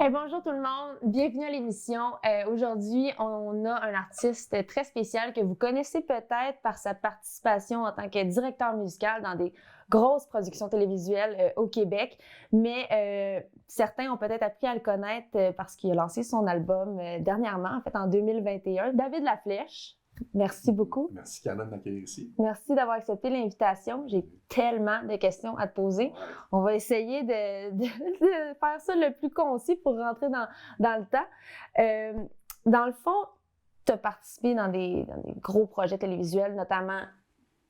Hey, bonjour tout le monde, bienvenue à l'émission. Aujourd'hui, on a un artiste très spécial que vous connaissez peut-être par sa participation en tant que directeur musical dans des grosses productions télévisuelles au Québec, mais certains ont peut-être appris à le connaître parce qu'il a lancé son album dernièrement, en fait en 2021. David Laflèche. Merci beaucoup. Merci, Canon, de m'accueillir ici. Merci d'avoir accepté l'invitation. J'ai tellement de questions à te poser. On va essayer de faire ça le plus concis pour rentrer dans le temps. Dans le fond, tu as participé dans des gros projets télévisuels, notamment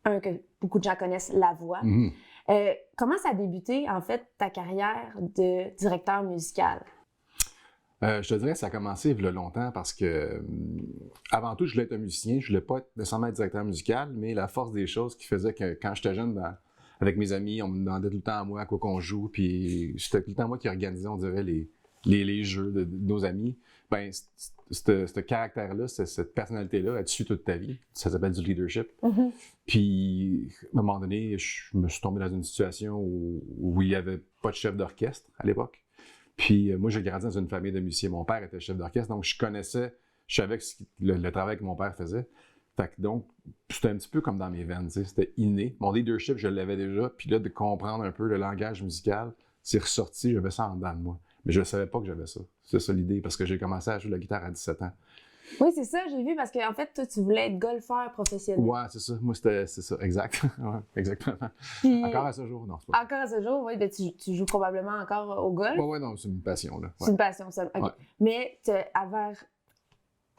un que beaucoup de gens connaissent, La Voix. Mm-hmm. Comment ça a débuté, en fait, ta carrière de directeur musical? Je te dirais que ça a commencé il y a longtemps parce que, avant tout, je voulais être un musicien. Je voulais pas nécessairement être directeur musical, mais la force des choses qui faisait que quand j'étais jeune, avec mes amis, on me demandait tout le temps à moi à quoi qu'on joue, puis c'était tout le temps moi qui organisais, on dirait, les jeux de nos amis. Ben, ce caractère-là, cette personnalité-là, elle te suit toute ta vie. Ça s'appelle du leadership. Mm-hmm. Puis, à un moment donné, je me suis tombé dans une situation où il n'y avait pas de chef d'orchestre à l'époque. Puis moi, j'ai grandi dans une famille de musiciens. Mon père était chef d'orchestre, donc je savais le travail que mon père faisait. Fait que donc, c'était un petit peu comme dans mes veines, tu sais, c'était inné. Mon leadership, je l'avais déjà, puis là, de comprendre un peu le langage musical, c'est ressorti, j'avais ça en dedans de moi. Mais je ne savais pas que j'avais ça. C'est ça l'idée, parce que j'ai commencé à jouer de la guitare à 17 ans. Oui, c'est ça, j'ai vu, parce qu'en fait, toi, tu voulais être golfeur professionnel. Ouais, c'est ça. Moi, c'est ça, exact. Ouais, exactement. Puis, encore à ce jour, non, c'est pas. Encore à ce jour, oui, ben tu joues probablement encore au golf. Ouais, non, c'est une passion, là. Ouais. C'est une passion, ça. Okay. Ouais. Mais vers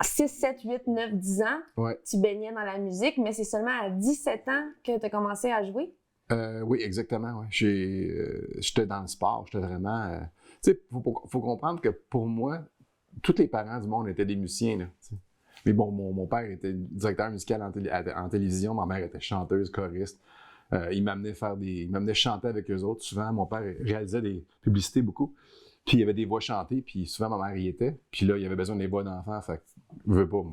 6, 7, 8, 9, 10 ans, ouais. Tu baignais dans la musique, mais c'est seulement à 17 ans que tu as commencé à jouer? Oui, exactement. Ouais. J'étais dans le sport, j'étais vraiment... tu sais, faut comprendre que pour moi, tous les parents du monde étaient des musiciens, là, t'sais. Mais bon, mon père était directeur musical en télévision, ma mère était chanteuse, choriste. Il m'amenait chanter avec eux autres. Souvent, mon père réalisait des publicités beaucoup. Puis il y avait des voix chantées, puis souvent ma mère y était. Puis là, il y avait besoin des voix d'enfants. Fait que, je veux pas,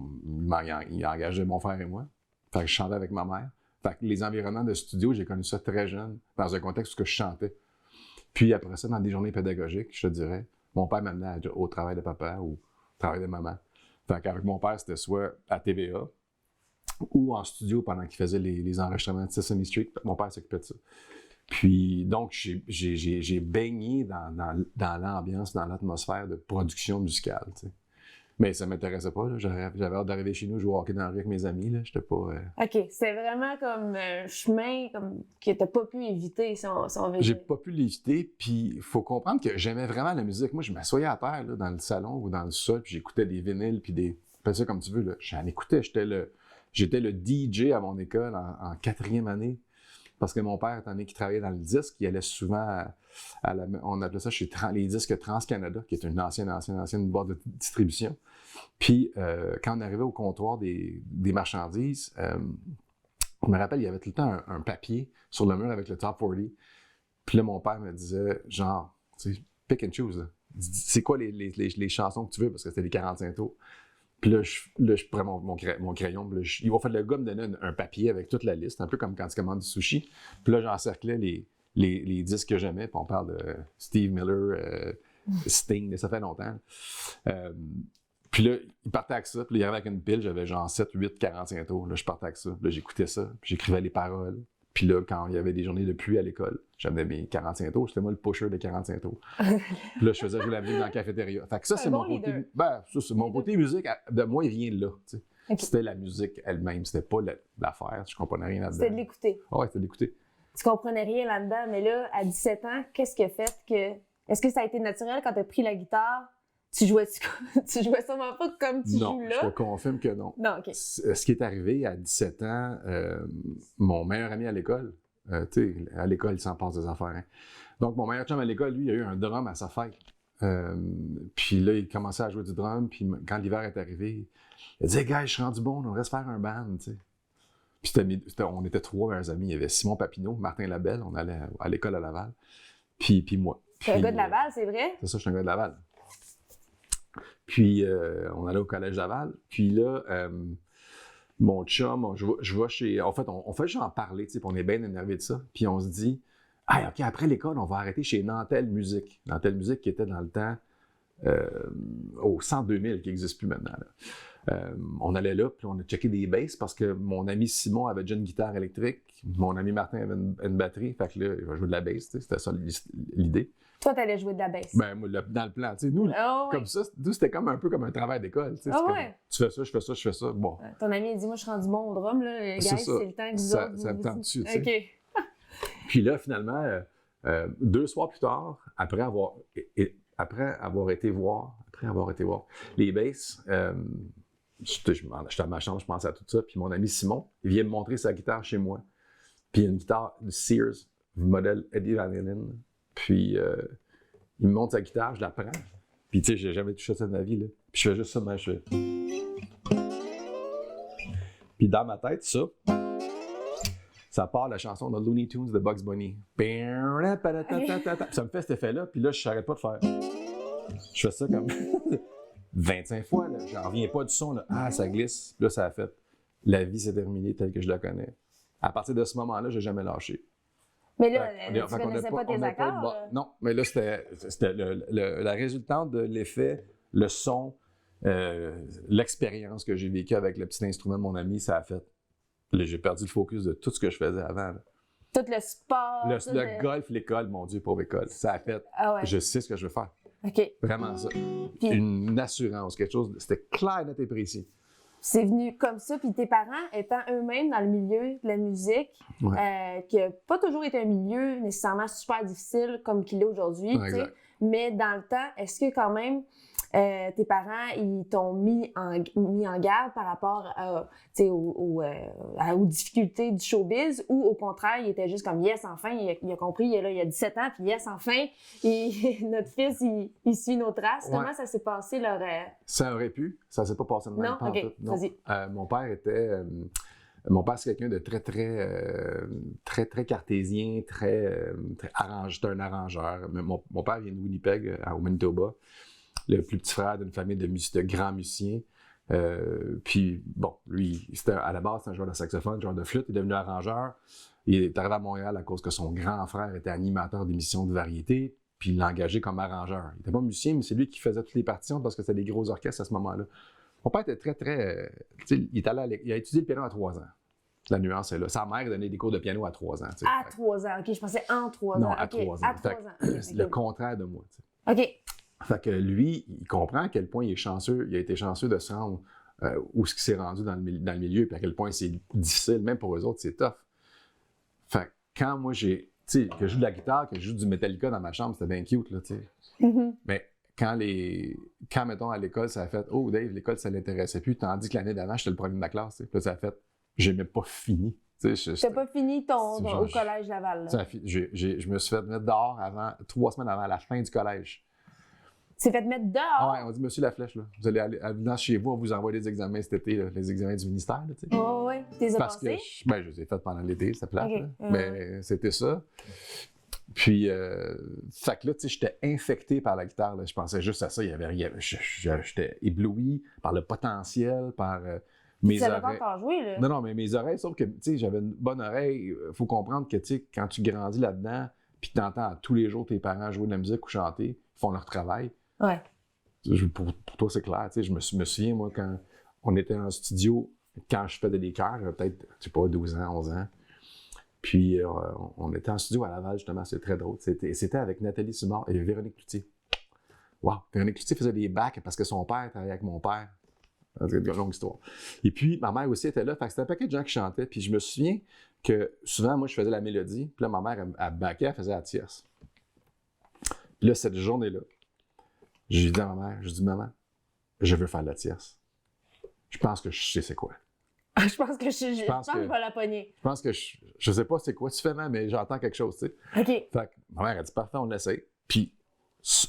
il engageait mon frère et moi. Fait que je chantais avec ma mère. Fait que les environnements de studio, j'ai connu ça très jeune, dans un contexte où je chantais. Puis après ça, dans des journées pédagogiques, je te dirais, mon père m'amenait au travail de papa ou au travail de maman. Fait qu'avec mon père, c'était soit à TVA ou en studio pendant qu'il faisait les enregistrements de Sesame Street. Mon père s'occupait de ça. Puis donc, j'ai baigné dans l'ambiance, dans l'atmosphère de production musicale, tu sais. Mais ça m'intéressait pas, là. J'avais hâte d'arriver chez nous, jouer au hockey dans la rue avec mes amis, là. J'étais pas... OK, c'est vraiment comme un chemin que t'as pas pu éviter, si on veut dire. J'ai pas pu l'éviter, puis il faut comprendre que j'aimais vraiment la musique. Moi, je m'assoyais à terre, là, dans le salon ou dans le sol, puis j'écoutais des vinyles, puis appelle ça comme tu veux, là. J'en écoutais, j'étais le DJ à mon école en 4e année. Parce que mon père, étant donné qu'il travaillait dans le disque, il allait souvent on appelait ça chez les disques Trans-Canada, qui est une ancienne boîte de distribution. Puis, quand on arrivait au comptoir des marchandises, je me rappelle, il y avait tout le temps un papier sur le mur avec le Top 40. Puis là, mon père me disait, genre, tu sais, pick and choose, là. C'est quoi les chansons que tu veux? Parce que c'était les 45 tours. Puis là, je prends mon crayon, puis là, il va faire le gars me donner un papier avec toute la liste, un peu comme quand tu commandes du sushi. Puis là, j'encerclais les disques que j'aimais, puis on parle de Steve Miller, Sting, ça fait longtemps. Puis là, il partait avec ça, puis là, il arrivait avec une pile, j'avais genre 7, 8, 45 tours. Là, je partais avec ça, puis là, j'écoutais ça, puis j'écrivais les paroles. Puis là, quand il y avait des journées de pluie à l'école, j'amenais mes 45 tours. C'était moi le pusher de 45 tours. Puis là, je faisais jouer la musique dans la cafétéria. Fait que ça, c'est mon côté... ça, c'est mon côté musique. De moi, il vient de là, tu sais. Okay. C'était la musique elle-même. C'était pas l'affaire. Je comprenais rien là-dedans. C'était de l'écouter. Ah ouais, c'était de l'écouter. Tu comprenais rien là-dedans, mais là, à 17 ans, qu'est-ce qui a fait que... Est-ce que ça a été naturel quand tu as pris la guitare? Tu jouais sûrement pas comme tu joues là? Non, je te confirme que non. Non, OK. Ce qui est arrivé à 17 ans, mon meilleur ami à l'école, tu sais, à l'école, il s'en passe des affaires. Hein. Donc, mon meilleur chum à l'école, lui, il a eu un drum à sa fête. Puis là, il commençait à jouer du drum, puis quand l'hiver est arrivé, il a dit « Hey, gars, je suis rendu bon, on devrait se faire un band, tu sais. » Puis on était 3 meilleurs amis. Il y avait Simon Papineau, Martin Labelle, on allait à l'école à Laval, puis moi. T'es un gars de Laval, c'est vrai? C'est ça, je suis un gars de Laval. Puis, on allait au collège Laval. Puis là, mon chum, je vais chez... En fait, on fait juste en parler, tu sais, puis on est bien énervé de ça. Puis on se dit, ah, OK, après l'école, on va arrêter chez Nantel Musique. Nantel Musique qui était dans le temps au 102 000 qui n'existe plus maintenant. Là. On allait là, puis on a checké des basses parce que mon ami Simon avait déjà une guitare électrique, mon ami Martin avait une batterie, fait que là, il va jouer de la bass, c'était ça l'idée. Toi, t'allais jouer de la bass. Ben, moi, dans le plan, tu sais, nous, comme ça, nous, c'était comme un peu comme un travail d'école, tu sais. Tu fais ça, je fais ça, je fais ça, bon. Ton ami a dit, moi, je suis rendu bon au drum, là, les gars, c'est le temps que vous autres... Ça me tente dessus, tu sais. OK. Puis là, finalement, 2 soirs plus tard, après avoir été voir les basses, j'étais à ma chambre, je pensais à tout ça, puis mon ami Simon, il vient me montrer sa guitare chez moi. Puis il y a une guitare de Sears, modèle Eddie Van Halen. Puis il me montre sa guitare, je la prends. Puis tu sais, j'ai jamais touché ça de ma vie, là. Puis je fais juste ça, mais je fais... Puis dans ma tête, ça part la chanson de Looney Tunes de Bugs Bunny. Ça me fait cet effet-là, puis là, je n'arrête pas de faire. Je fais ça comme 25 fois, là. J'en reviens pas du son, là. Ah, ça glisse. Puis là, ça a fait. La vie s'est terminée telle que je la connais. À partir de ce moment-là, j'ai jamais lâché. Mais là, tu connaissais pas tes accords? Non, mais là, c'était la résultante de l'effet, le son, l'expérience que j'ai vécue avec le petit instrument de mon ami, ça a fait. Là, j'ai perdu le focus de tout ce que je faisais avant. Là. Tout le sport. Le golf, l'école, mon Dieu, pauvre école. Ça a fait. Ah ouais. Je sais ce que je veux faire. OK. Vraiment ça. Puis, une assurance, quelque chose. C'était clair, net et précis. C'est venu comme ça. Puis tes parents étant eux-mêmes dans le milieu de la musique, qui n'a pas toujours été un milieu nécessairement super difficile comme qu'il est aujourd'hui, Ouais, mais dans le temps, est-ce que quand même tes parents ils t'ont mis en garde par rapport aux difficultés du showbiz ou au contraire, ils étaient juste comme yes, enfin, il a compris, il a 17 ans, puis yes, enfin, notre fils, il suit nos traces. Comment ça s'est passé leur... Ça aurait pu, ça s'est pas passé de même. Non? OK, vas-y. Mon père était... Mon père, c'est quelqu'un de très cartésien, très arrangeur. Un arrangeur. Mon père vient de Winnipeg, au Manitoba. Le plus petit frère d'une famille de grands musiciens. Puis, bon, lui, à la base, c'est un joueur de saxophone, un joueur de flûte. Il est devenu arrangeur. Il est arrivé à Montréal à cause que son grand frère était animateur d'émissions de variété. Puis, il l'a engagé comme arrangeur. Il n'était pas musicien, mais c'est lui qui faisait toutes les partitions parce que c'était des gros orchestres à ce moment-là. Mon père était très... il a étudié le piano à 3 ans. La nuance est là. Sa mère donnait des cours de piano à 3 ans. À 3 ans. OK, je pensais en 3 ans. Non, à 3 ans. À 3 ans. Le contraire de moi. OK. Fait que lui, il comprend à quel point il est chanceux. Il a été chanceux de se rendre où ce qui s'est rendu dans le milieu, puis à quel point c'est difficile, même pour eux autres, c'est tough. Fait que quand moi, que je joue de la guitare, que je joue du Metallica dans ma chambre, c'était bien cute, là, tu sais. Mm-hmm. Mais quand, mettons, à l'école, ça a fait « Oh, Dave, l'école, ça l'intéressait plus », tandis que l'année d'avant, j'étais le premier de ma classe, tu sais. Puis là, ça a fait « J'ai pas fini ». T'as pas fini au collège Laval, là? Je me suis fait mettre dehors 3 semaines avant la fin du collège. C'est fait mettre dehors? Ouais, on dit, monsieur Laflèche, là, vous allez aller chez vous, on vous envoie des examens cet été, là, les examens du ministère, tu sais. Oui, t'es Parce que je les ai faits pendant l'été, c'était plate, là. Mais c'était ça. Puis, fait que là, tu sais, j'étais infecté par la guitare, là. Je pensais juste à ça, j'étais ébloui par le potentiel, par mes oreilles. Tu savais pas encore jouer, là? Non, mais mes oreilles, sauf que, tu sais, j'avais une bonne oreille. Faut comprendre que, tu sais, quand tu grandis là-dedans, puis que t'entends tous les jours tes parents jouer de la musique ou chanter, ils font leur travail. Ouais. Pour toi, c'est clair. Tu sais, je me souviens, moi, quand on était en studio, quand je faisais des chœurs, peut-être, je sais pas, 12 ans, 11 ans. Puis, on était en studio à Laval, justement, c'est très drôle. C'était avec Nathalie Simard et Véronique Cloutier. Wow! Véronique Cloutier faisait des bacs parce que son père travaillait avec mon père. C'est une longue histoire. Et puis, ma mère aussi était là. Fait que c'était un paquet de gens qui chantaient. Puis, je me souviens que souvent, moi, je faisais la mélodie. Puis là, ma mère, elle backait, elle faisait la tierce. Puis là, cette journée-là, j'ai dit à ma mère, maman, je veux faire la tierce. Je pense que je sais c'est quoi. Je pense que je pense que je vais la pogner. Je pense que je sais pas c'est quoi tu fais, mais j'entends quelque chose, tu sais. OK. Fait que ma mère a dit, parfait, on l'essaye. Puis,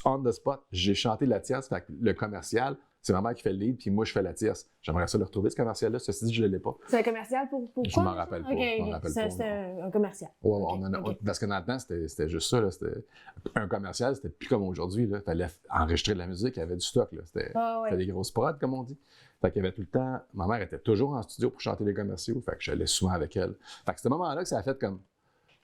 on the spot, j'ai chanté la tierce. Fait que le commercial, c'est ma mère qui fait le lead, puis moi, je fais la tierce. J'aimerais ça le retrouver, ce commercial-là. Ceci dit, je ne l'ai pas. C'est un commercial pour quoi? Je m'en rappelle pas. C'était un commercial. Ouais, parce que dans le temps, c'était juste ça. Là, un commercial, c'était plus comme aujourd'hui. Il fallait enregistrer de la musique, il y avait du stock. C'était des grosses prods, comme on dit. Fait qu'il y avait tout le temps... Ma mère était toujours en studio pour chanter les commerciaux. Fait que j'allais souvent avec elle. Fait que ce moment-là que ça a fait comme...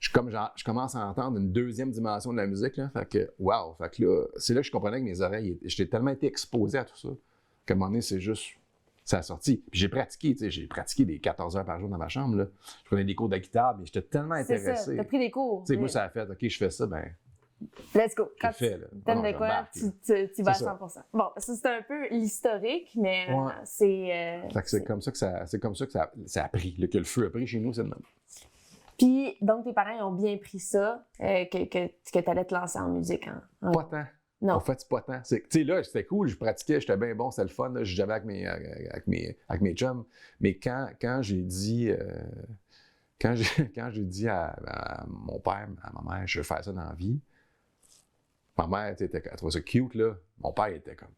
je commence à entendre une deuxième dimension de la musique, là. Fait que, wow! Fait que là, c'est là que je comprenais que mes oreilles, j'étais tellement été exposé à tout ça, qu'à un moment donné, c'est juste, ça a sorti. Puis j'ai pratiqué, tu sais, j'ai pratiqué des 14 heures par jour dans ma chambre, là. Je prenais des cours de guitare, mais j'étais tellement intéressé. C'est ça, t'as pris des cours. Tu sais, moi, ça a fait, OK, je fais ça, ben, let's go. Quand fait, là. tu t'aimes de quoi, tu vas à C'est 100%. Bon, ça, c'est un peu l'historique, mais Ouais. c'est... Fait que c'est comme ça que ça a pris, là, que le feu a pris chez nous, c'est le même. Puis, donc, tes parents ils ont bien pris ça, que tu allais te lancer en musique. Pas tant. Non. En fait, c'est pas tant. Tu sais, là, c'était cool, je pratiquais, j'étais bien bon, c'était le fun, là, j'avais avec mes chums. Mais quand j'ai dit... quand j'ai dit à mon père, à ma mère, je veux faire ça dans la vie, ma mère, elle trouvait ça cute, là. Mon père, il était comme...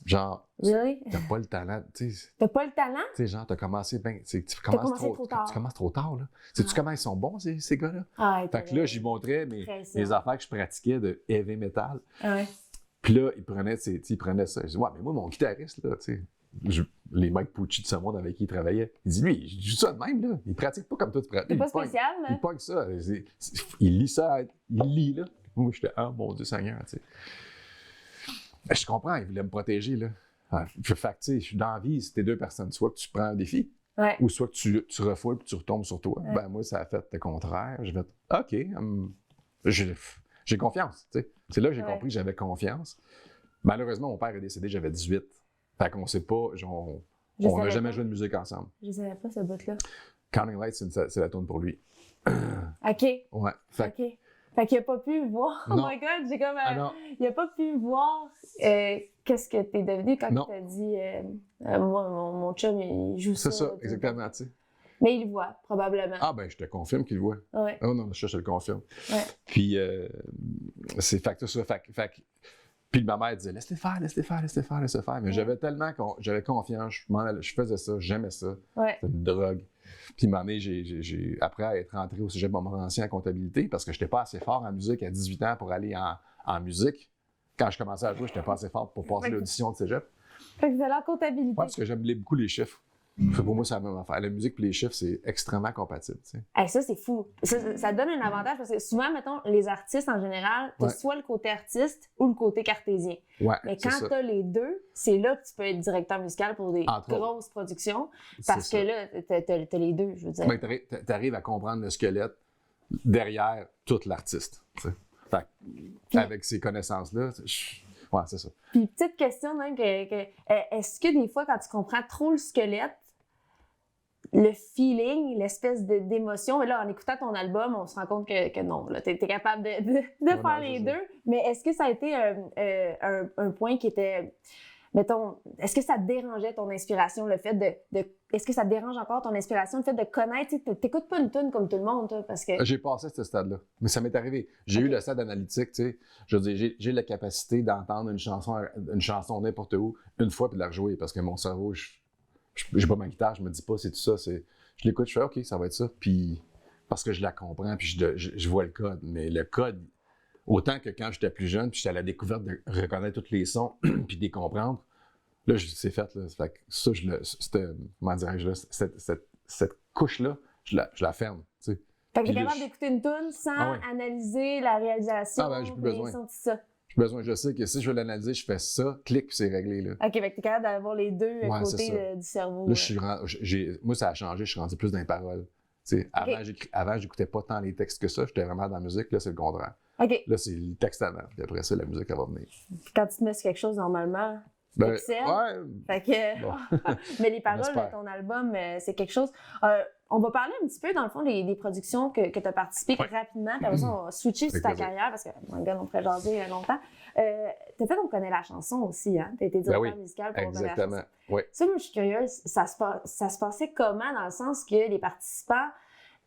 Genre, Really? t'as pas le talent, tu sais. T'as pas le talent? Tu sais, genre, t'as commencé bien. Tu commencé trop tard. Tu commences trop tard, là. Sais-tu comment ils sont bons, ces gars-là? Ah, Fait que là, j'y montrais mes affaires que je pratiquais de heavy metal. Ah ouais. Puis là, ils prenaient ça. Je dis, ouais, mais moi, mon guitariste, là, tu sais, les Mike Pucci de ce monde avec qui il travaillait, il dit, lui, il joue ça de même, là. Il pratique pas comme toi, tu pratiques. C'est pas spécial, là? Il pogne ça. Il lit ça, il lit, là. Moi, j'étais, ah, mon Dieu Seigneur, tu sais. Je comprends, il voulait me protéger, là. Fait que, tu sais, je suis dans la vie, c'était deux personnes. Soit que tu prends un défi, ou soit que tu refoules et tu retombes sur toi. Ouais. Ben, moi, ça a fait le contraire. J'ai fait, OK, j'ai confiance, tu sais. C'est là que j'ai compris que j'avais confiance. Malheureusement, mon père est décédé, j'avais 18. Fait qu'on sait pas, on n'a jamais joué de musique ensemble. Je savais pas ce bout-là. Counting Lights, c'est la tune pour lui. OK. Ouais. Fait qu'il a pas pu voir. Non. Oh my God, j'ai comme... non. Il a pas pu voir qu'est-ce que t'es devenu quand Non. il t'a dit moi, mon chum, il joue ça. C'est ça, exactement, tu sais. Mais il le voit, probablement. Ah, ben, je te confirme qu'il le voit. Ouais. Oh non, je te le confirme. Ouais. Puis, c'est fait que ça. Puis ma mère disait, laisse-les faire. Mais j'avais tellement j'avais confiance, je faisais ça, j'aimais ça. Ouais. C'était une drogue. Puis, une année, après être rentré au cégep Montmorency en comptabilité, parce que je n'étais pas assez fort en musique à 18 ans pour aller en musique. Quand je commençais à jouer, je n'étais pas assez fort pour passer l'audition de cégep. Fait que vous allez en comptabilité. Ouais, parce que j'aime beaucoup les chiffres. Pour moi, c'est la même affaire. La musique et les chiffres, c'est extrêmement compatible. Tu sais. Hey, ça, c'est fou. Ça donne un avantage parce que souvent, mettons, les artistes en général, t'as soit le côté artiste ou le côté cartésien. Ouais, mais quand t'as les deux, c'est là que tu peux être directeur musical pour des grosses productions. Parce que là, t'as les deux, je veux dire. Ben, t'arrives à comprendre le squelette derrière tout l'artiste. Tu sais. Fait, avec ces connaissances-là, ouais, c'est ça. Puis, petite question, même, est-ce que des fois, quand tu comprends trop le squelette, le feeling, l'espèce d'émotion, et là, en écoutant ton album, on se rend compte que non, là, t'es capable de faire les deux. Mais est-ce que ça a été un point qui était, mettons, est-ce que ça te dérangeait ton inspiration, le fait est-ce que ça te dérange encore ton inspiration, le fait de connaître, t'écoutes pas une tune comme tout le monde, toi, parce que... J'ai passé ce stade-là, mais ça m'est arrivé. J'ai eu le stade analytique, tu sais. Je veux dire, j'ai la capacité d'entendre une chanson n'importe où, une fois, puis de la rejouer, parce que mon cerveau, j'ai pas ma guitare, je me dis pas c'est tout ça, je l'écoute, je fais OK, ça va être ça, puis parce que je la comprends, puis je vois le code, mais le code, autant que quand j'étais plus jeune, puis j'étais à la découverte de reconnaître tous les sons, puis de les comprendre, là, c'est fait, là, fait que ça, comment dirais-je, là, cette couche-là, je la ferme, tu sais. Fait que t'es capable d'écouter une tune sans analyser la réalisation, j'ai plus besoin. Ça. Je sais que si je veux l'analyser, je fais ça, clic, puis c'est réglé. Là. OK, fait que t'es capable d'avoir les deux côtés du cerveau. Là, moi, ça a changé, je suis rendu plus dans les paroles. Avant, j'écoutais pas tant les textes que ça, j'étais vraiment dans la musique, là, c'est le contraire. OK. Là, c'est le texte avant, puis après ça, la musique, elle va venir. Puis quand tu te mets sur quelque chose, normalement, t'excelles. Ouais. Fait que... Bon. Mais les paroles de ton album, c'est quelque chose... on va parler un petit peu, dans le fond, des productions que tu as participé rapidement. Puis après ça, on va switcher sur ta carrière, parce que, mon gars, on pourrait jaser longtemps. T'as fait On connaît la chanson aussi, hein? T'as été directeur musical pour On connaît la chanson. Oui. Ça, moi, je suis curieuse. Ça se passait comment, dans le sens que les participants,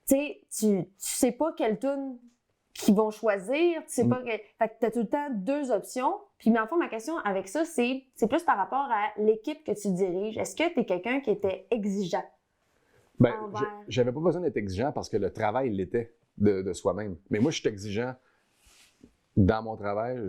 tu sais, tu sais pas quelle tune qu'ils vont choisir, tu sais pas que... Fait que t'as tout le temps deux options. Puis, dans le fond, ma question avec ça, c'est plus par rapport à l'équipe que tu diriges. Est-ce que t'es quelqu'un qui était exigeant? Ben, j'avais pas besoin d'être exigeant parce que le travail l'était de soi-même. Mais moi, je suis exigeant dans mon travail.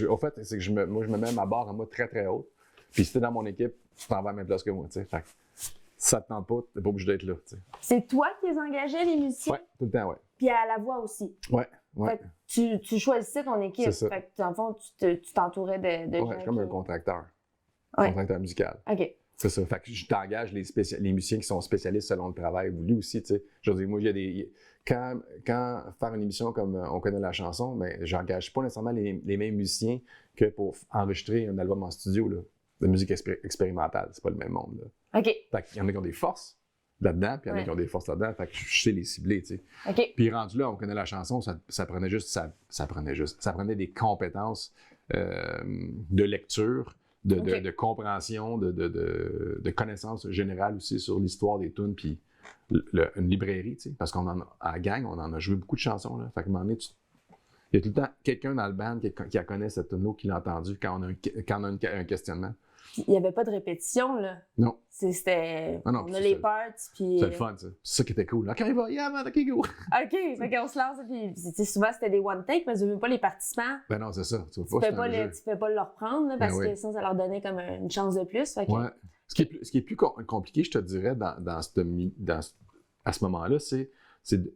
Au fait, c'est que moi, je me mets ma barre à moi très, très haute. Puis si t'es dans mon équipe, tu t'en vas à la même place que moi, tu sais. Fait que si ça te tente pas, t'es pas obligé d'être là, tu sais. C'est toi qui les engageais, les musiciens? Oui, tout le temps, oui. puis à la voix aussi. Ouais. Fait que tu choisissais ton équipe. C'est ça. Fait que, dans le fond, tu t'entourais de gens. Ouais, c'est comme un contracteur. Ouais. Contracteur musical. OK. C'est ça. Fait que je t'engage les musiciens qui sont spécialistes selon le travail voulu aussi, tu sais. Je veux dire, moi, il y a des... Quand faire une émission comme On connaît la chanson, ben, j'engage pas nécessairement les mêmes musiciens que pour enregistrer un album en studio, là, de musique expérimentale. C'est pas le même monde, là. OK. Fait qu'il y en a qui ont des forces là-dedans, puis il y en a qui ont des forces là-dedans. Fait que je sais les cibler, tu sais. OK. Puis rendu là, On connaît la chanson, ça prenait des compétences de lecture, de compréhension, de connaissances générales aussi sur l'histoire des tunes, puis une librairie, tu sais, parce à la gang, on en a joué beaucoup de chansons, là. Fait qu'à un moment donné, il y a tout le temps quelqu'un dans le band qui a connaît cette tune-là, qui l'a entendue quand on a un questionnement. Il n'y avait pas de répétition, là. Non. C'était... Non, on a les parts, puis... C'est le fun, ça. C'est ça qui était cool. OK, il va, yeah, man, OK, go! OK, fait qu'on se lance, puis souvent, c'était des one-take, mais je veux pas les participants. Ben non, c'est ça. Tu fais pas le reprendre, là, parce que sinon, ça leur donnait comme une chance de plus. Fait que... Ouais. Ce qui est plus compliqué, je te dirais, à ce moment-là, c'est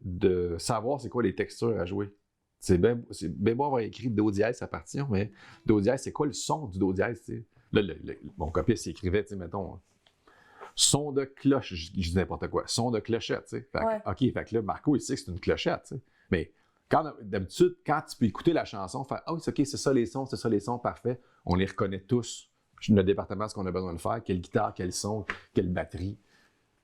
de savoir c'est quoi les textures à jouer. C'est bien beau avoir écrit Do dièse à partir, mais Do dièse, c'est quoi le son du Do dièse, tu sais? Là, mon copiste, il écrivait, tu sais, mettons, son de cloche, je dis n'importe quoi, son de clochette, tu sais. OK, fait que là, Marco, il sait que c'est une clochette, tu sais. Mais d'habitude, quand tu peux écouter la chanson, faire « Ah, OK, c'est ça les sons, parfait. » On les reconnaît tous. Notre département, ce qu'on a besoin de faire, quelle guitare, quel son, quelle batterie.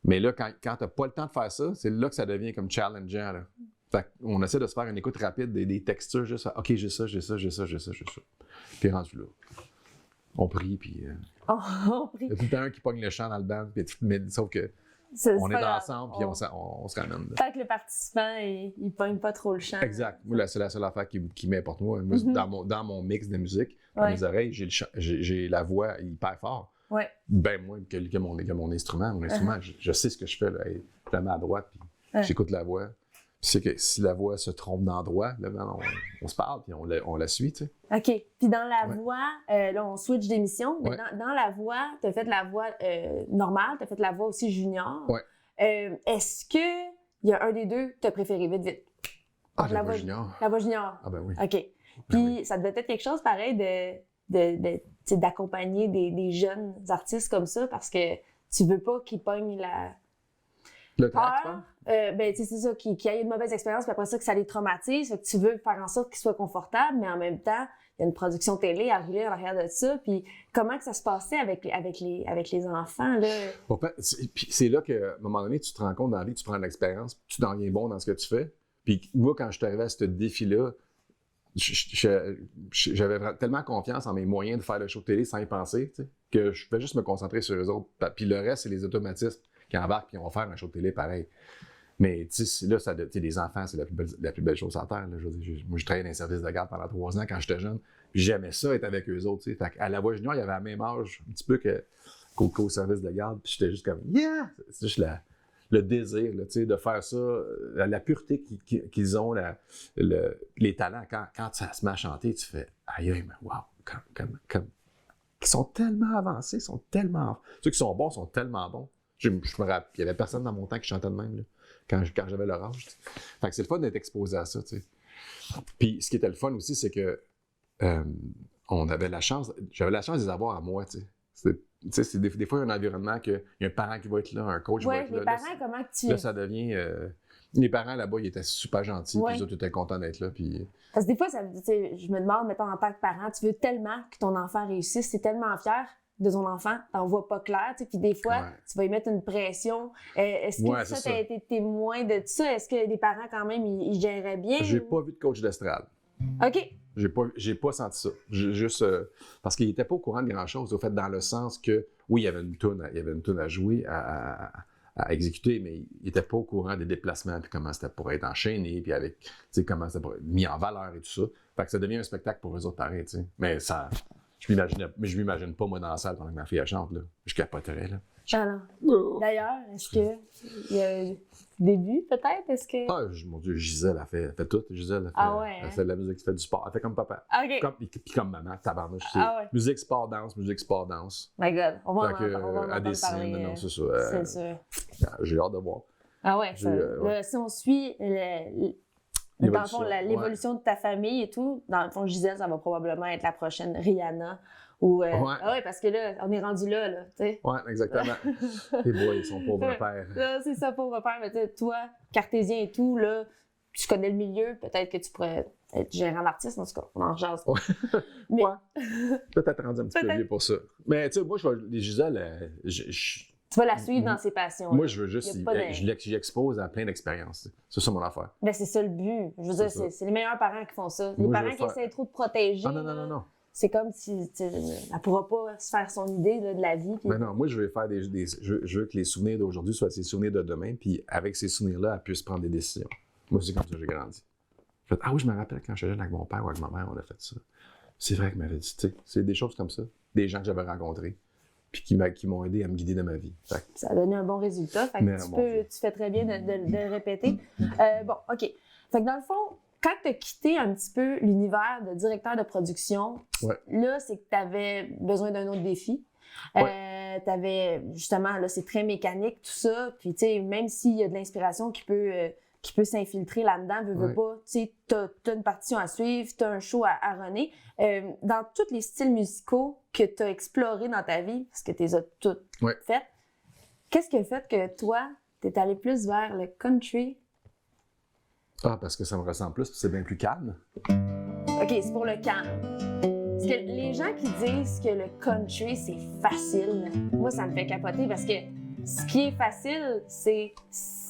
Mais là, quand tu n'as pas le temps de faire ça, c'est là que ça devient comme challengeant, là. Fait qu'on essaie de se faire une écoute rapide des textures, juste « OK, j'ai ça. » Puis rendu là. On prie, puis... On prie. Il y a tout le temps un qui pogne le chant dans le band, mais sauf que on est ensemble, puis on se ramène. Tant que le participant, il pogne pas trop le chant. Exact. Moi, c'est la seule affaire qui m'importe. Moi, dans mon mix de musique, dans mes oreilles, j'ai la voix hyper fort. Ouais. Ben moins que mon instrument. Mon instrument, je sais ce que je fais. Là. Je la mets à droite, puis j'écoute la voix. Puis c'est que si la voix se trompe d'endroit, là, on se parle, puis on la suit, tu sais. OK. Puis dans la voix, là, on switch d'émission, mais dans la voix, tu as fait la voix normale, tu as fait la voix aussi junior. Ouais. Est-ce qu'il y a un des deux que tu as préféré? Vite. Ah, la voix junior. La voix junior. Ah, ben oui. OK. Puis ça devait être quelque chose pareil d'accompagner des jeunes artistes comme ça, parce que tu veux pas qu'ils pognent le track, tu penses? Ben, c'est ça, qu'ils aient une mauvaise expérience, puis après ça, que ça les traumatise. Fait que tu veux faire en sorte qu'ils soient confortables, mais en même temps, il y a une production télé à rouler en arrière de ça. Puis comment que ça se passait avec les enfants, là? En fait, c'est là qu'à un moment donné, tu te rends compte dans la vie, tu prends de l'expérience, tu deviens bon dans ce que tu fais. Puis moi, quand je suis arrivé à ce défi-là, j'avais tellement confiance en mes moyens de faire le show de télé sans y penser, tu sais, que je pouvais juste me concentrer sur eux autres. Puis le reste, c'est les automatismes qui embarquent, puis on va faire un show de télé pareil. Mais là, les enfants, c'est la plus belle chose sur la Terre. Là. Moi, je travaillais dans les services de garde pendant 3 ans quand j'étais jeune. Puis j'aimais ça, être avec eux autres. Fait à la voix junior, il y avait la même âge, un petit peu qu'au service de garde. Puis j'étais juste comme, yeah! C'est juste le désir là, de faire ça, la pureté qu'ils ont, les talents. Quand ça se met à chanter, tu fais, aïe, mais wow! Ils sont tellement avancés, ils sont tellement... Ceux qui sont bons sont tellement bons. Je me rappelle, il n'y avait personne dans mon temps qui chantait de même, là, quand j'avais leur âge. T'sais. Fait que c'est le fun d'être exposé à ça, tu sais. Puis ce qui était le fun aussi, c'est que j'avais la chance de les avoir à moi, tu sais. Des fois, il y a un environnement qu'il y a un parent qui va être là, un coach va être là. Les parents, comment tu... Là, ça devient... les parents, là-bas, ils étaient super gentils, puis eux autres étaient contents d'être là, puis... Parce que des fois, je me demande, mettons, en tant que parent, tu veux tellement que ton enfant réussisse, tu es tellement fier de ton enfant, t'en vois pas clair, tu sais, puis des fois, tu vas y mettre une pression. Est-ce que ça, t'as été témoin de ça? Est-ce que les parents, quand même, ils géraient bien? J'ai pas vu de coach d'estrade. OK. J'ai pas senti ça. Juste parce qu'il était pas au courant de grand-chose, au fait, dans le sens que, oui, il y avait une toune à jouer, à exécuter, mais il était pas au courant des déplacements, puis comment c'était pour être enchaîné, puis avec, tu sais, comment c'était pour être mis en valeur et tout ça. Fait que ça devient un spectacle pour eux autres pareil, tu sais. Mais ça... Je m'imagine pas, moi, dans la salle pendant que ma fille elle chante, là. Je capoterais, là. Alors, d'ailleurs, est-ce qu'il y a un début, peut-être? Est-ce que... Ah, mon Dieu, Gisèle, elle fait tout. Gisèle, elle fait de la musique, elle fait du sport. Elle fait comme papa. OK. Puis comme maman, tabarnouche. Musique, sport, danse. My God, on va en parler. Non, c'est ça. C'est sûr. J'ai hâte de voir. Ah ouais, si on suit Dans le fond, l'évolution de ta famille et tout, dans le fond, Gisèle, ça va probablement être la prochaine Rihanna. Ou, Ah ouais, parce que là, on est rendu là, tu sais. Oui, exactement. Les boys, ils sont pauvres pères. C'est ça, pauvre père. Mais tu sais, toi, cartésien et tout, là, tu connais le milieu, peut-être que tu pourrais être gérant d'artiste, en tout cas, on en jase. Ouais. Mais... Peut-être rendu un petit peu vieux pour ça. Mais tu sais, moi, les Gisèle, tu vas la suivre dans ses passions. Moi, je veux juste, je l'expose à plein d'expériences. C'est ça mon affaire. Ben, c'est ça le but. Je veux dire, c'est les meilleurs parents qui font ça. Les parents qui essaient trop de protéger. Ah, non. C'est comme si elle ne pourra pas se faire son idée là, de la vie. Puis... Mais non, moi, je veux faire je veux que les souvenirs d'aujourd'hui soient ses souvenirs de demain, puis avec ces souvenirs-là, elle puisse prendre des décisions. Moi, c'est comme ça que j'ai grandi. Ah oui, je me rappelle quand j'étais jeune avec mon père ou avec ma mère, on a fait ça. C'est vrai qu'elle m'avait dit, tu sais, c'est des choses comme ça, des gens que j'avais rencontrés, puis qui m'ont aidé à me guider dans ma vie. Ça a donné un bon résultat. Fait que tu fais très bien de le répéter. Bon, OK. Fait que dans le fond, quand tu as quitté un petit peu l'univers de directeur de production, là, c'est que tu avais besoin d'un autre défi. Tu avais, justement, là, c'est très mécanique, tout ça. Puis, tu sais, même s'il y a de l'inspiration qui peut s'infiltrer là-dedans, veux pas, tu sais, t'as une partition à suivre, t'as un show à runner. Dans tous les styles musicaux que t'as explorés dans ta vie, parce que t'es as toutes faites, qu'est-ce qui a fait que toi, t'es allé plus vers le country? Ah, parce que ça me ressemble plus, c'est bien plus calme. OK, c'est pour le calme. Parce que les gens qui disent que le country, c'est facile, moi, ça me fait capoter parce que ce qui est facile, c'est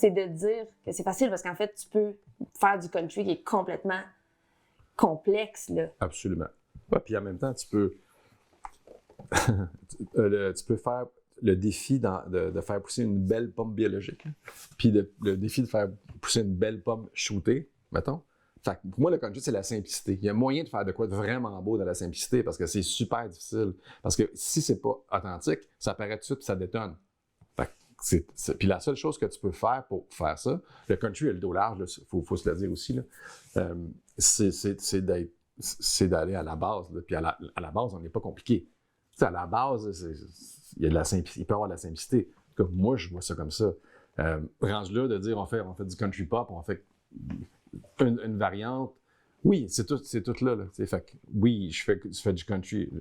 de dire que c'est facile parce qu'en fait, tu peux faire du country qui est complètement complexe, là. Absolument. Ouais, puis en même temps, tu peux faire le défi de faire pousser une belle pomme biologique, hein. Puis le défi de faire pousser une belle pomme shootée, mettons. Fait que pour moi, le country, c'est la simplicité. Il y a moyen de faire de quoi de vraiment beau dans la simplicité parce que c'est super difficile. Parce que si c'est pas authentique, ça paraît tout de suite et ça détonne. Puis la seule chose que tu peux faire pour faire ça, le country a le dos large, il faut se le dire aussi, là, c'est d'aller à la base. Là. Puis à la base, on n'est pas compliqué. T'sais, à la base, il peut y avoir de la simplicité. En tout cas, moi, je vois ça comme ça. Range là de dire on fait du country pop, on fait une variante. Oui, c'est tout là. Fait que, oui, je fais du country.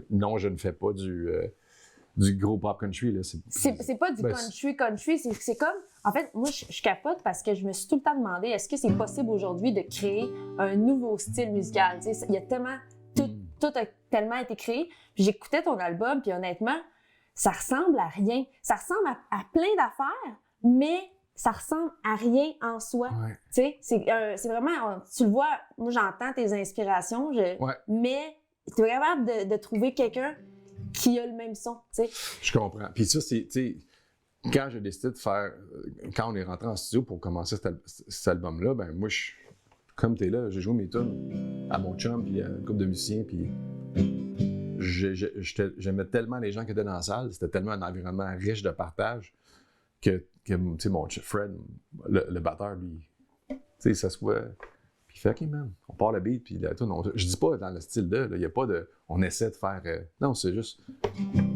Non, je ne fais pas du gros pop country. Là. C'est pas du country, c'est comme... En fait, moi, je capote parce que je me suis tout le temps demandé, est-ce que c'est possible aujourd'hui de créer un nouveau style musical? Il y a tellement... Tout a tellement été créé. Puis j'écoutais ton album, puis honnêtement, ça ressemble à rien. Ça ressemble à plein d'affaires, mais ça ressemble à rien en soi. Ouais. C'est vraiment... Tu le vois, moi, j'entends tes inspirations, mais tu es capable de trouver quelqu'un qui a le même son, tu sais. Je comprends. Puis ça, c'est, tu sais, quand j'ai décidé de faire, quand on est rentré en studio pour commencer cet album-là, ben moi, comme t'es là, j'ai joué mes tunes à mon chum, puis à une couple de musiciens, puis j'aimais tellement les gens qui étaient dans la salle, c'était tellement un environnement riche de partage que tu sais, mon Fred, le batteur, lui, tu sais, ça se voit. Il fait, OK, man, on part le beat, puis la tune, je dis pas dans le style de, il n'y a pas de, on essaie de faire, non, c'est juste,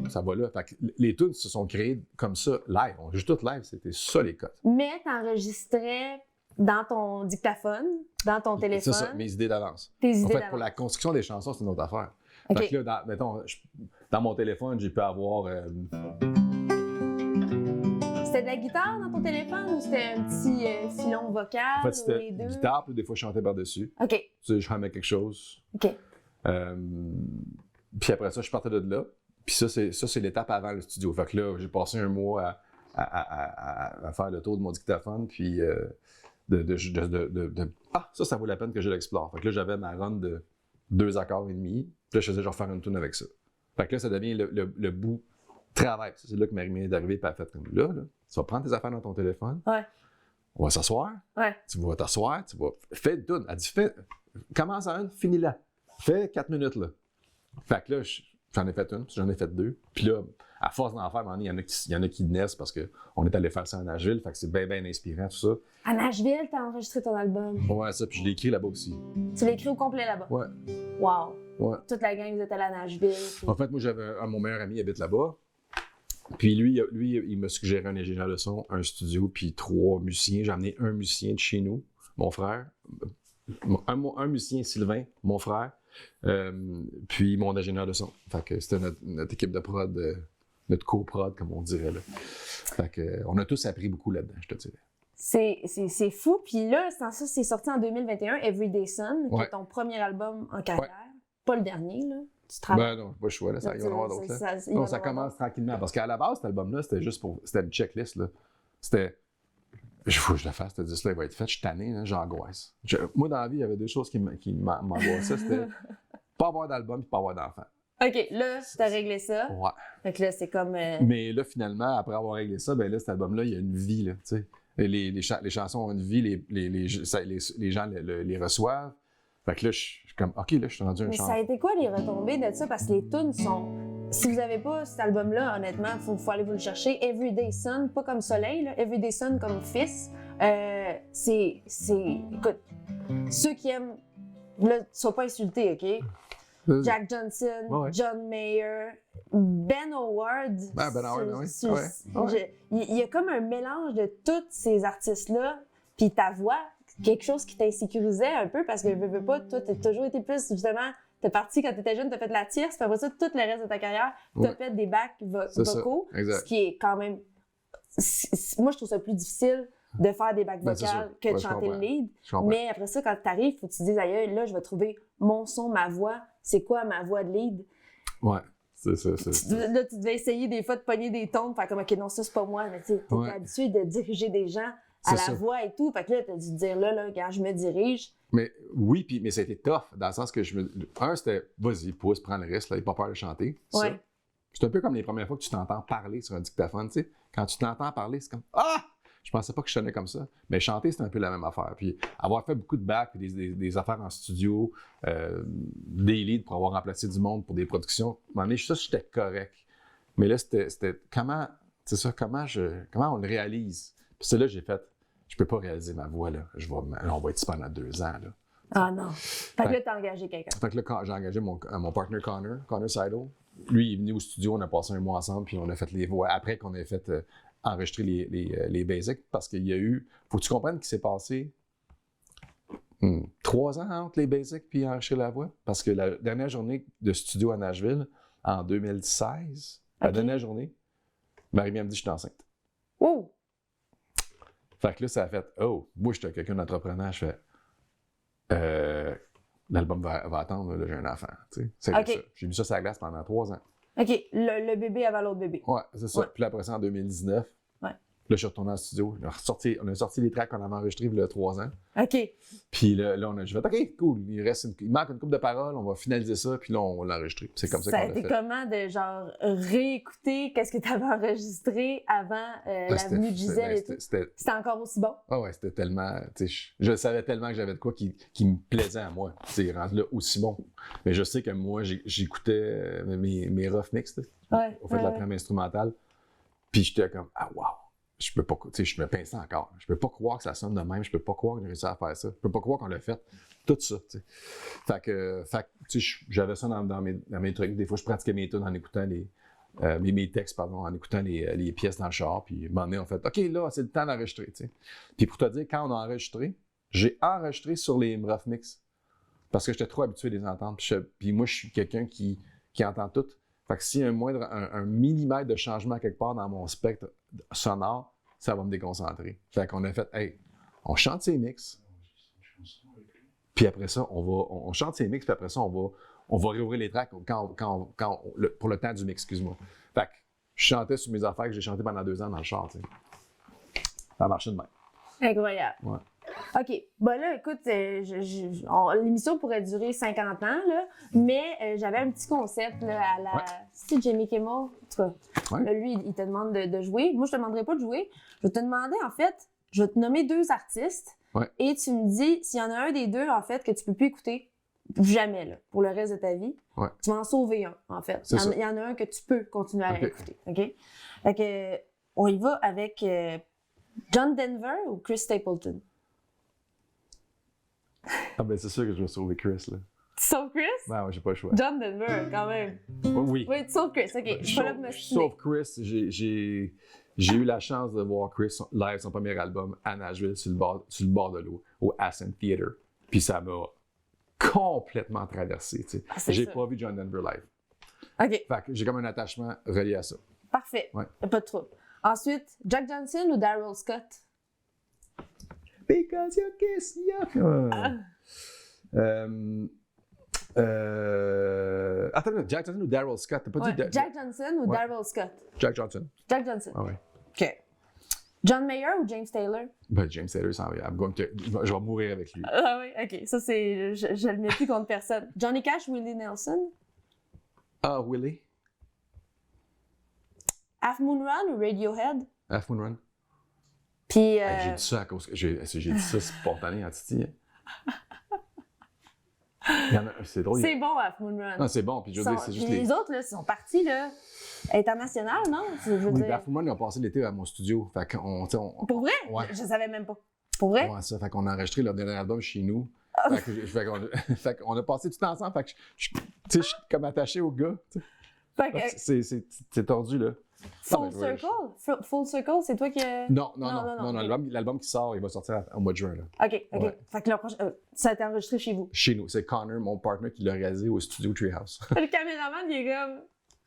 ça va là. Fait que les tunes se sont créées comme ça, live, on joue tout live, c'était ça les codes. Mais t'enregistrais dans ton dictaphone, dans ton téléphone. C'est ça, mes idées d'avance. Tes idées d'avance. Pour la construction des chansons, c'est une autre affaire. Okay. Fait que là, mettons, dans mon téléphone, j'ai pu avoir... C'était de la guitare dans ton téléphone ou c'était un petit filon vocal? En fait, c'était les deux? Guitare, puis des fois, je chantais par-dessus. OK. Tu sais, je ramais quelque chose. OK. Puis après ça, je partais de là. Puis ça, c'est l'étape avant le studio. Fait que là, j'ai passé un mois à faire le tour de mon dictaphone, puis ça vaut la peine que je l'explore. Fait que là, j'avais ma run de 2 accords et demi. Puis là, je faisais genre faire une tune avec ça. Fait que là, ça devient le bout travail. C'est là que Marie-Mé est arrivée et elle a fait comme là, tu vas prendre tes affaires dans ton téléphone. Ouais. On va s'asseoir. Ouais. Tu vas t'asseoir, fais une tune. Elle dit, commence à une, finis-la. Fais 4 minutes, là. Fait que là, j'en ai fait une, puis j'en ai fait 2. Puis là, à force d'en faire, il y en a qui naissent parce qu'on est allé faire ça à Nashville. Fait que c'est bien, bien inspirant, tout ça. À Nashville, t'as enregistré ton album? Ouais, ça, puis je l'ai écrit là-bas aussi. Tu l'as écrit au complet là-bas? Ouais. Wow. Ouais. Toute la gang, vous êtes allés à Nashville. Puis... En fait, moi, j'avais mon meilleur ami qui habite là-bas. Puis lui, il m'a suggéré un ingénieur de son, un studio, puis 3 musiciens. J'ai amené un musicien de chez nous, mon frère, un musicien, Sylvain, mon frère, puis mon ingénieur de son. Fait que c'était notre équipe de prod, notre co-prod, comme on dirait. Là. Fait que, on a tous appris beaucoup là-dedans, je te dirais. C'est fou. Puis là, c'est sorti en 2021, Everyday Sun, qui est ton premier album en carrière. Ouais. Pas le dernier, là. Tu travailles. Ben non, pas le choix, là. Il va y en avoir d'autres. Non, ça commence tranquillement. Parce qu'à la base, cet album-là, c'était juste pour. C'était une checklist, là. C'était. Il faut que je le fasse, ce disque-là, il va être fait. Je suis tanné, hein, j'angoisse. Moi, dans la vie, il y avait deux choses qui m'angoissaient. C'était pas avoir d'album et pas avoir d'enfant. OK, là, tu as réglé ça. Ouais. Fait que là, c'est comme. Mais là, finalement, après avoir réglé ça, ben là, cet album-là, il y a une vie, là, tu sais. Les chansons ont une vie, les gens les reçoivent. Fait que là, je suis comme, OK, là, je suis rendu un chanteur. Mais ça a été quoi les retombées de ça? Parce que les tunes sont. Si vous n'avez pas cet album-là, honnêtement, il faut aller vous le chercher. Everyday Sun, pas comme Soleil, là. Everyday Sun comme Fils. C'est. Écoute, ceux qui aiment. Là, ne sois pas insultés, OK? Jack Johnson, ouais. John Mayer, Ben Howard. Ben Howard, oui. Ouais. Il y a comme un mélange de tous ces artistes-là, puis ta voix, quelque chose qui t'insécurisait un peu parce que veux pas, toi, t'as toujours été plus, justement, t'es parti quand t'étais jeune, t'as fait de la tierce, puis après ça, tout le reste de ta carrière, t'as fait des backs vocaux, ce qui est quand même. Moi, je trouve ça plus difficile de faire des backs vocales que de chanter le lead. Mais après ça, quand t'arrives, faut que tu te dises, aïe, là, je vais trouver mon son, ma voix. C'est quoi ma voix de lead? Ouais, c'est ça. Là, tu devais essayer des fois de pogner des tons, de faire comme, OK, non, ça, c'est pas moi. Mais tu sais, t'es habitué de diriger des gens à la voix et tout. Fait que là, t'as dû te dire, là, regarde, je me dirige. Mais oui, mais ça a été tough, dans le sens que c'était, vas-y, pousse, prends le risque, là, il n'y a pas peur de chanter. Ouais. C'est un peu comme les premières fois que tu t'entends parler sur un dictaphone, tu sais. Quand tu t'entends parler, c'est comme, ah! Je pensais pas que je sonnais comme ça. Mais chanter, c'est un peu la même affaire. Puis avoir fait beaucoup de backs, des affaires en studio, des leads pour avoir remplacé du monde pour des productions, à un moment donné, ça, j'étais correct. Mais là, c'était comment on le réalise? Puis c'est là que j'ai fait, je peux pas réaliser ma voix, là. On va être ici pendant 2 ans, là. Ah non. Fait que là, t'as engagé quelqu'un. Fait que là, j'ai engagé mon partner Connor Seidel. Lui, il est venu au studio, on a passé un mois ensemble, puis on a fait les voix. Après qu'on ait fait enregistrer les basics, parce qu'il y a eu... Faut que tu comprennes qu'il s'est passé 3 ans entre les basics puis enregistrer la voix. Parce que la dernière journée de studio à Nashville, en 2016, la dernière journée, Marie-Mia me dit « Je suis enceinte. » Oh! Fait que là, ça a fait « Oh! » Moi, j'étais quelqu'un d'entrepreneur, je fais « L'album va attendre, là, j'ai un enfant. » C'est ça. J'ai mis ça sur la glace pendant 3 ans. OK. Le bébé avant l'autre bébé. Ouais, c'est ça. Ouais. Puis là, après ça, en 2019, là, je suis retourné en studio. On a sorti les tracks qu'on avait enregistrés il y a 3 ans. OK. Puis là, on a fait OK, cool. Il manque une couple de paroles, on va finaliser ça, puis là, on l'a enregistré. C'est comme ça qu'on l'a fait. Ça a été comment de genre réécouter qu'est-ce que tu avais enregistré avant la venue de Gisèle et tout? C'était encore aussi bon? Ah ouais, c'était tellement. Je savais tellement que j'avais de quoi qui me plaisait à moi. C'est rendu là aussi bon. Mais je sais que moi, j'écoutais mes rough mix. Au fait de la trame instrumentale. Puis j'étais comme ah wow! Je peux pas, je me pince encore. Je peux pas croire que ça sonne de même. Je peux pas croire qu'on a réussi à faire ça. Je peux pas croire qu'on l'a fait. Tout ça, tu sais. Fait que j'avais ça dans mes trucs. Des fois, je pratiquais mes tunes en écoutant mes textes, pardon, en écoutant les pièces dans le char. Puis, à un moment donné, on fait OK, là, c'est le temps d'enregistrer, tu sais. Puis, pour te dire, quand on a enregistré, j'ai enregistré sur les rough mix. Parce que j'étais trop habitué à les entendre. Puis moi, je suis quelqu'un qui entend tout. Fait que s'il y a un millimètre de changement quelque part dans mon spectre sonore, ça va me déconcentrer. Fait qu'on a fait, hey, on chante ses mix. Puis après ça, on chante ses mix, puis après ça, on va réouvrir les tracks pour le temps du mix, excuse-moi. Fait que je chantais sur mes affaires que j'ai chanté pendant 2 ans dans le char, tu sais. Ça a marché de même. Incroyable. Ouais. OK. Bon là, écoute, l'émission pourrait durer 50 ans, là, mais j'avais un petit concept là, à la... C'est Jimmy Kimmel, en tout cas. Là, lui, il te demande de jouer. Moi, je te demanderai pas de jouer. Je vais te demander, en fait, je vais te nommer 2 artistes et tu me dis s'il y en a un des 2, en fait, que tu peux plus écouter jamais, là, pour le reste de ta vie. Ouais. Tu vas en sauver un, en fait. Il y en a un que tu peux continuer à écouter, OK? Fait que, on y va avec John Denver ou Chris Stapleton? Ah ben c'est sûr que je vais sauver Chris, là. Tu sauves Chris? Ben ouais, j'ai pas le choix. John Denver, quand même. Oui. Oui, tu sauves Chris, OK. Je suis pas là pour me Sauf Chris, j'ai eu la chance de voir Chris live, son premier album, à Nashville, sur le bord de l'eau, au Ascent Theater. Puis ça m'a complètement traversé, tu sais. Ah, c'est J'ai ça. pas vu John Denver live. OK, Fait que j'ai comme un attachement relié à ça. parfait. Ouais. Pas de trouble. Ensuite, Jack Johnson ou Daryl Scott? Because you kiss you. Attends, Jack Johnson ou Daryl Scott? T'as pas Ouais, dit Jack Johnson ou Ouais. Daryl Scott? Jack Johnson. Jack Johnson. Ah ouais. OK. John Mayer ou James Taylor? Ben, James Taylor, je vais mourir avec lui. Ah oui, OK. Ça, c'est... Je le mets plus contre personne. Johnny Cash ou Willie Nelson? Ah, Willie? Half Moon Run ou Radiohead? Half Moon Run? Puis... Hey, j'ai dit ça à cause que j'ai dit ça spontané en Titi. C'est drôle. c'est bon, Half Moon Run. Non, c'est bon. Puis je veux dire, c'est juste Puis les. les autres, là, ils sont partis, là, international, non? Je veux Oui, dire... Half Moon Run, ils ont passé l'été à mon studio. Fait qu'on, tu sais, Pour vrai? Ouais. Je savais même pas. Pour vrai? Ouais, ça. Fait qu'on a enregistré leur dernier album chez nous. Fait qu'on a passé tout ensemble. Fait que tu sais, je suis comme attaché au gars. Tu sais. Fait que, C'est tordu, là. Full Non, mais ouais, Circle? Full Circle, c'est toi qui... Non, ok. l'album qui sort, il va sortir au mois de juin, là. OK. Ouais. Fait que ça a été enregistré chez vous. Chez nous. C'est Connor, mon partner, qui l'a réalisé au studio Treehouse. Le caméraman, il est comme...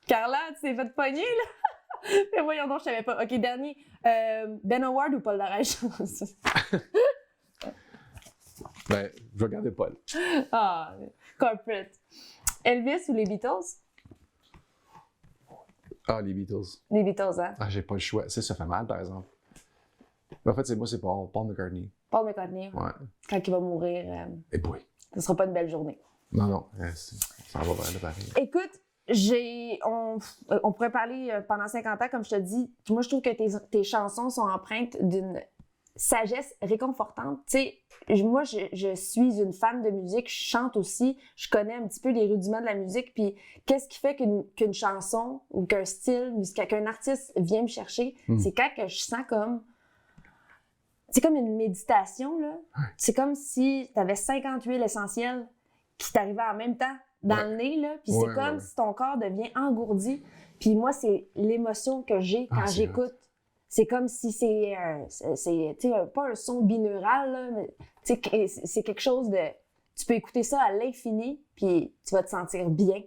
Carla, tu t'es fait pogner, là? Mais voyons donc, je savais pas. OK, dernier. Ben Howard ou Paul Darèche? Ben, je vais regarder Paul. Ah, corporate. Elvis ou les Beatles? Ah, les Beatles. Les Beatles, hein? Ah, j'ai pas le choix. Ça fait mal, par exemple. Mais en fait, c'est Paul McCartney. Paul McCartney. Ouais. Quand il va mourir, Et boy. ce sera pas une belle journée. Non, ça va vers le pareil. Écoute, on pourrait parler pendant 50 ans, comme je te dis. Moi, je trouve que tes chansons sont empreintes d'une sagesse réconfortante. Tu sais, moi, je suis une fan de musique, je chante aussi, je connais un petit peu les rudiments de la musique, puis qu'est-ce qui fait qu'une chanson ou qu'un style musical, qu'un artiste vient me chercher, c'est quand que je sens comme... C'est comme une méditation, là. C'est comme si tu avais 50 huiles essentielles qui t'arrivaient en même temps dans le nez, là, puis c'est comme si ton corps devient engourdi. Puis moi, c'est l'émotion que j'ai quand j'écoute. C'est comme si c'est pas un son binaural, là, mais c'est quelque chose de... Tu peux écouter ça à l'infini, puis tu vas te sentir bien.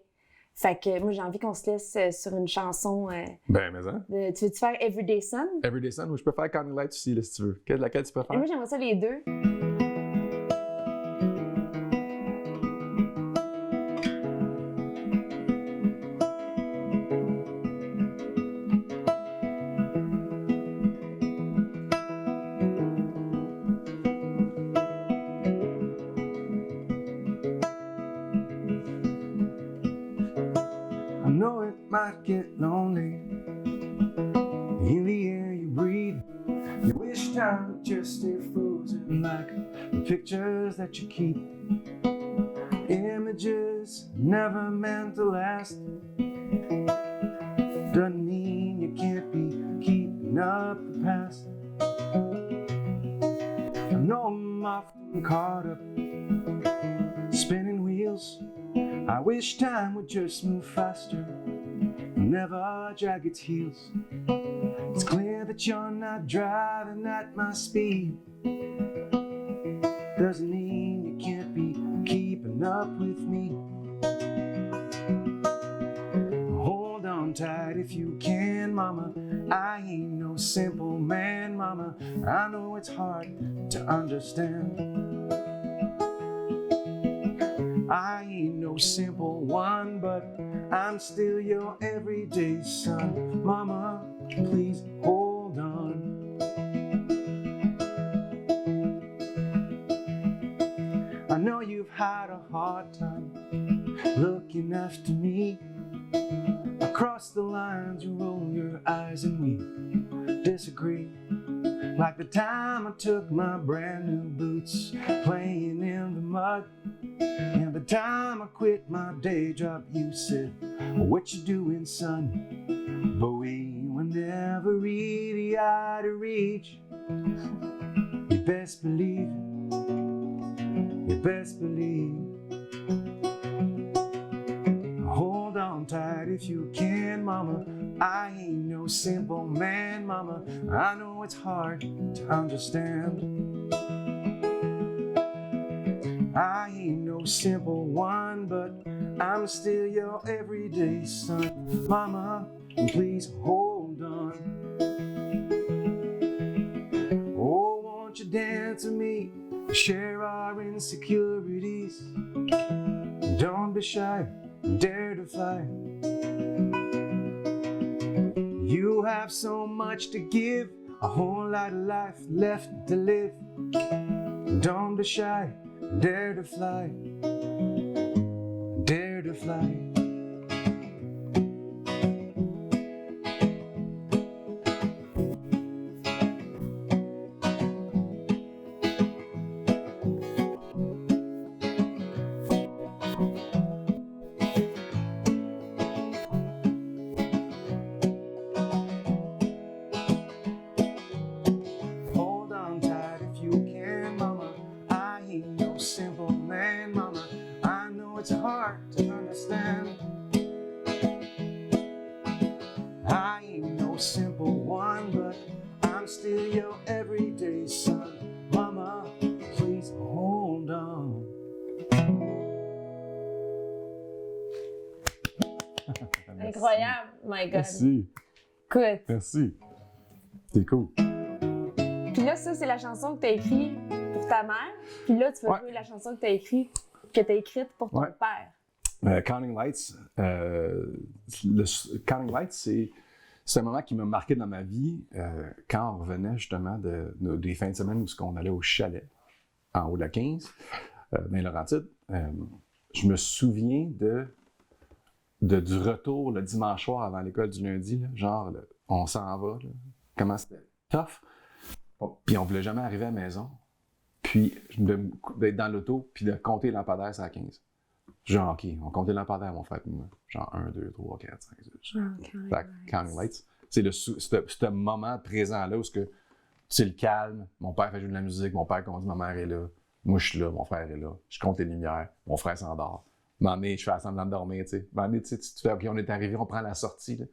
Fait que moi, j'ai envie qu'on se laisse sur une chanson... Ben, mais ça. Tu veux-tu faire Everyday Sun? Everyday Sun, ou je peux faire Counting Lights aussi, là, si tu veux. Laquelle tu préfères? Et moi, j'aimerais ça les deux. I know it might get lonely in the air you breathe. You wish time would just stay frozen like the pictures that you keep. Images never meant to last. Doesn't mean you can't be keeping up the past. I know I'm often caught up spinning wheels. I wish time would just move faster, never drag its heels. It's clear that you're not driving at my speed. Doesn't mean you can't be keeping up with me. Hold on tight if you can, mama. I ain't no simple man, mama. I know it's hard to understand. I ain't no simple one, but I'm still your everyday son. Mama, please hold on. I know you've had a hard time looking after me. Across the lines you roll your eyes and we disagree. Like the time I took my brand new boots playing in the mud. And the time I quit my day job, you said, what you doing, son? But we were never really out of reach. You best believe, you best believe. Hold on tight if you can, mama. I ain't no simple man, mama. I know it's hard to understand. I ain't no simple one, but I'm still your everyday son. Mama, please hold on. Oh, won't you dance with me, share our insecurities? Don't be shy, dare to fly. You have so much to give, a whole lot of life left to live. Don't be shy, dare to fly, dare to fly. Hold on tight if you can, mama. I ain't no simple man, mama. I know it's hard to understand. I ain't no simple one, but I'm still your everyday son. Mama, please hold on. Incroyable, my God. Merci. Écoute. Merci. C'est cool. Puis là, ça, c'est la chanson que tu as écrite pour ta mère. Puis là, tu vas Ouais. jouer la chanson que tu as écrite pour ton Ouais. père. Counting Lights, Counting Lights, c'est un moment qui m'a marqué dans ma vie quand on revenait justement des fins de semaine où on allait au chalet en haut de la 15, dans les Laurentides. Je me souviens du retour le dimanche soir avant l'école du lundi, là, genre on s'en va, là, comment c'était tough. Bon, puis on voulait jamais arriver à la maison, puis d'être dans l'auto, puis de compter les lampadaires, c'est à 15. Genre, OK, on comptait les lampadaires, mon frère et moi. Genre 1, 2, 3, 4, 5, 6. Fait que Counting Lights, c'est ce moment présent-là où c'est le calme, mon père fait jouer de la musique, mon père conduit, ma mère est là, moi je suis là, mon frère est là, je compte les lumières, mon frère s'endort. Un moment donné, je fais semblant de dormir, tu sais. Un moment donné, tu fais, OK, on est arrivé, on prend la sortie, là.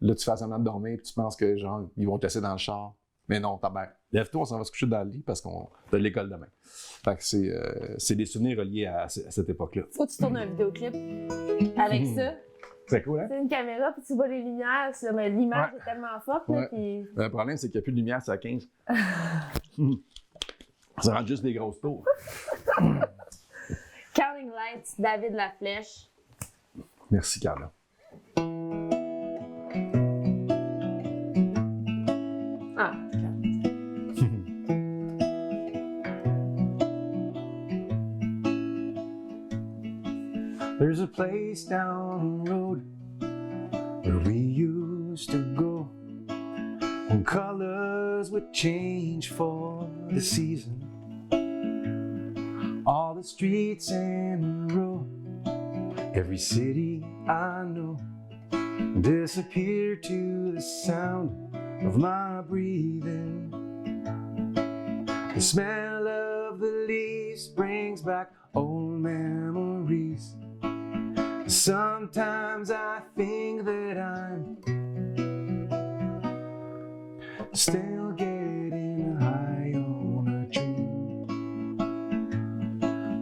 Là, tu fais semblant de dormir, puis tu penses que, genre, ils vont te laisser dans le char. Mais non, ta mère, lève-toi, on s'en va se coucher dans le lit parce qu'on a l'école demain. Fait que c'est des souvenirs reliés à cette époque-là. Faut que tu tournes un vidéoclip avec ça. C'est cool, hein? C'est une caméra, puis tu vois les lumières. Mais l'image est tellement forte. Là, Ouais. puis... Le problème, c'est qu'il n'y a plus de lumière, c'est à 15. Ça rend juste des grosses tours. Counting Lights, David Laflèche. Merci, Carla. Ah, There's a place down the road where we used to go when colors would change for the season. All the streets in a row, every city I know, disappear to the sound of my breathing. The smell of the leaves brings back old memories. Sometimes I think that I'm still getting high on a tree,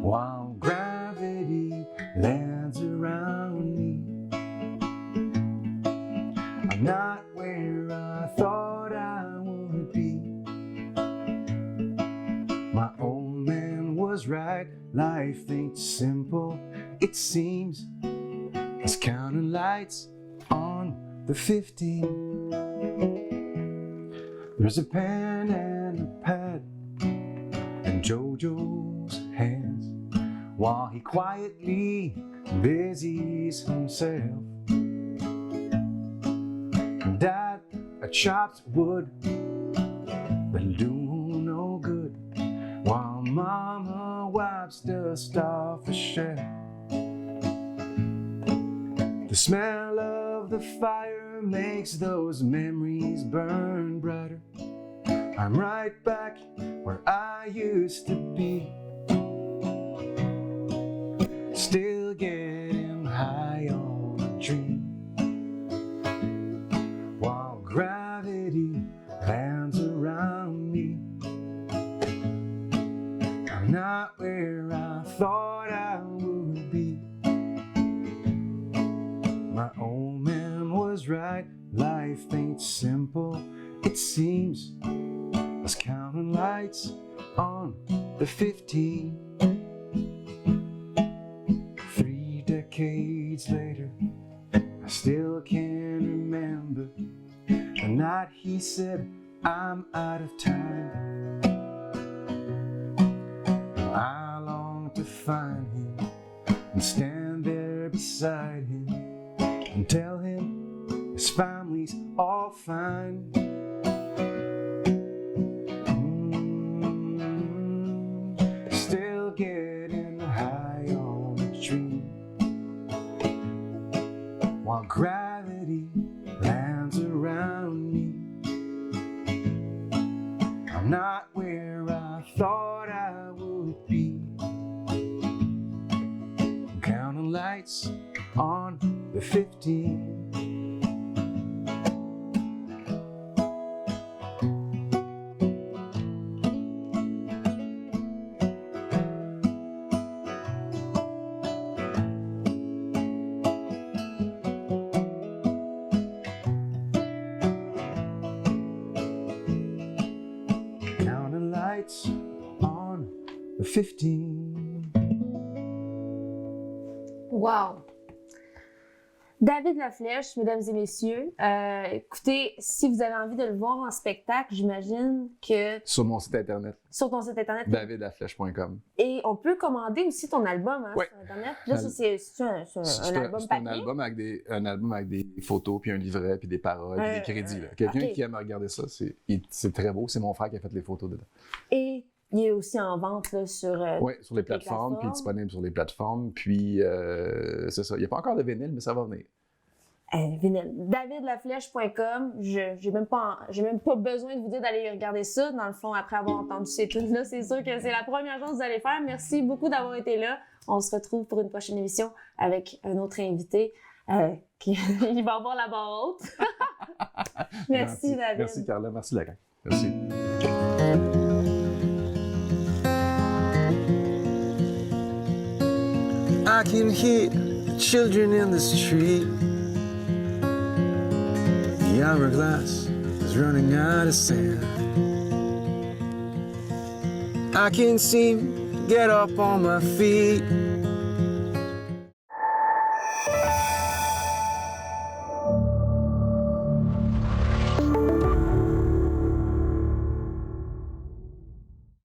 while gravity lands around me. I'm not where I thought I would be. My old man was right, life ain't simple, it seems. It's counting lights on the 15. There's a pen and a pad in Jojo's hands while he quietly busies himself. Dad chops wood that'll do no good while Mama wipes dust off the shelf. The smell of the fire makes those memories burn brighter. I'm right back where I used to be, still getting high on a dream, while gravity lands around me. I'm not where where I thought I would be. My old man was right, life ain't simple, it seems. I was counting lights on the 15. 3 decades later, I still can remember the night he said, I'm out of time. I long to find him and stand there beside him and tell him his family's all fine. Still getting high on a dream while gravity lands around me. I'm not where I thought I would be. I'm counting lights on the 15. Counting lights on the 15. Wow! David Laflèche, mesdames et messieurs, écoutez, si vous avez envie de le voir en spectacle, j'imagine que Sur mon site internet, sur ton site internet, davidlaflèche.com. et on peut commander aussi ton album hein, Ouais. sur internet. Là, ça, c'est un album C'est papier. un album avec des photos, puis un livret, puis des paroles, puis des crédits. Là. Quelqu'un ok. qui aime regarder ça, c'est très beau. C'est mon frère qui a fait les photos dedans. Et il est aussi en vente là, sur. Oui, sur les plateformes, puis disponible sur les plateformes. Puis, c'est ça. Il n'y a pas encore de vinyle, mais ça va venir. Vinyle. davidlaflèche.com. J'ai même pas besoin de vous dire d'aller regarder ça. Dans le fond, après avoir entendu ces trucs-là, c'est sûr que c'est la première chose que vous allez faire. Merci beaucoup d'avoir été là. On se retrouve pour une prochaine émission avec un autre invité qui il va avoir la barre haute. Merci, David. Merci, Carla. Merci, la gang. Merci. I can hear the children in the street. The hourglass is running out of sand. I can't seem to get up on my feet.